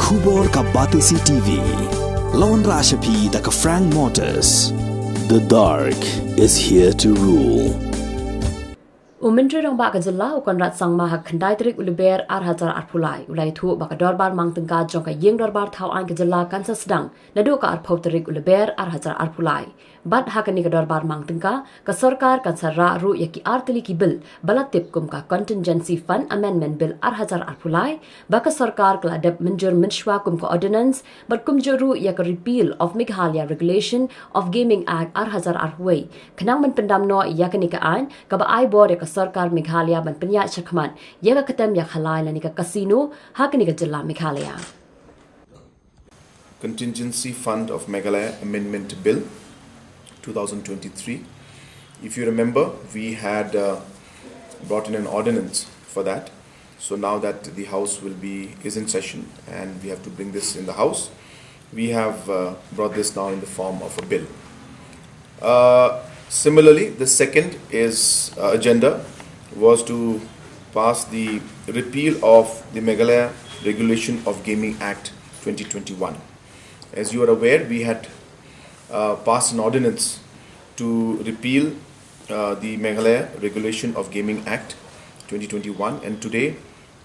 Khubor ka Batisi TV. Lawan Rashapi da ka Frank Motors. The dark is here to rule. Menteri Rang Baka Jilla ukon rat sang mahak khandai terik uliber arhajar arpulai ulai thu baka Dorbar Mang Tyngka jong ka yeng Dorbar thau an ka Jilla kansa sedang nadu ka arphau terik uliber arhajar arpulai bat hakani ka Dorbar Mang Tyngka ka sarkar kansa ra ru yaki artili ki bill balatip kum ka contingency fund amendment bill arhajar arpulai baka sarkar kala dep menjur menshwa kum ka ordinance bat kum juru yak repeal of Meghalaya regulation of gaming act arhajar arhuai khnang men Pyndam no yakani ka an ka ba ai board ka sarkar Meghalaya ban penya chakman yaga katam yak halai lani ka casino hakani ka Jilla Meghalaya. Contingency Fund of Meghalaya Amendment Bill 2023. If you remember, we had brought in an ordinance for that. So now that the House is in session and we have to bring this in the House, we have brought this now in the form of a bill. Similarly, the second agenda was to pass the repeal of the Meghalaya Regulation of Gaming Act 2021. As you are aware, we had passed an ordinance to repeal the Meghalaya Regulation of Gaming Act 2021, and today,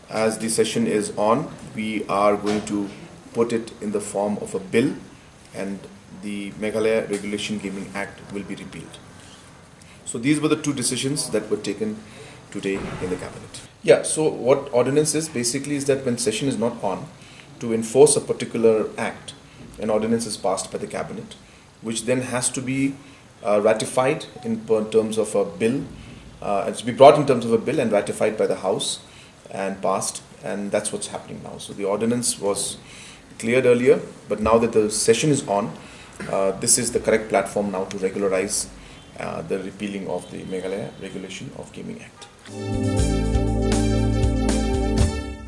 as the session is on, we are going to put it in the form of a bill, and the Meghalaya Regulation Gaming Act will be repealed. So these were the two decisions that were taken today in the cabinet. Yeah, so what ordinance is basically is that when session is not on, to enforce a particular act, an ordinance is passed by the cabinet, which then has to be ratified in terms of a bill. It's to be brought in terms of a bill and ratified by the House and passed, and that's what's happening now. So the ordinance was cleared earlier, but now that the session is on, this is the correct platform now to regularize the repealing of the Meghalaya Regulation of Gaming Act.